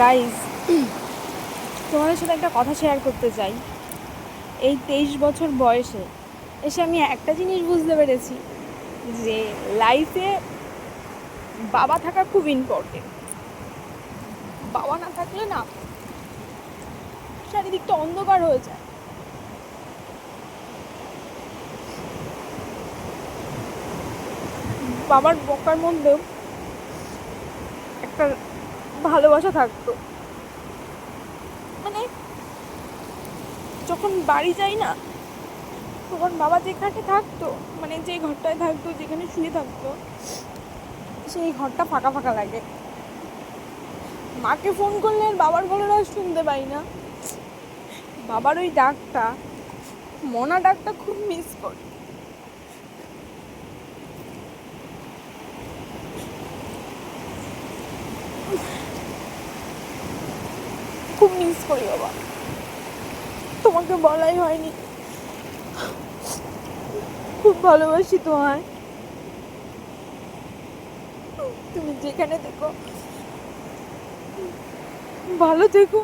Guys, তোমাদের সাথে একটা কথা শেয়ার করতে চাই। এই 23 বছর বয়সে এসে আমি একটা জিনিস বুঝতে পেরেছি যে লাইফে বাবা থাকা খুব ইম্পর্টেন্ট। বাবা না থাকলে না চারিদিকটা অন্ধকার হয়ে যায়। বাবার বকার মধ্যেও একটা ভালোবাসা থাকতো। মানে যখন বাড়ি যাই না, তখন বাবা যেখানে থাকতো, মানে যে ঘরটায় থাকতো, যেখানে শুয়ে থাকতো, সেই ঘরটা ফাঁকা ফাঁকা লাগে। মাকে ফোন করলে আর বাবার গলাটা শুনতে পাই না। বাবার ওই ডাকটা, মনা ডাকটা খুব মিস করি। খুব মিস করি বাবা। তোমাকে বলাই হয়নি, খুব ভালোবাসি তোমায়। তুমি যেখানে থেকো ভালো থেকো।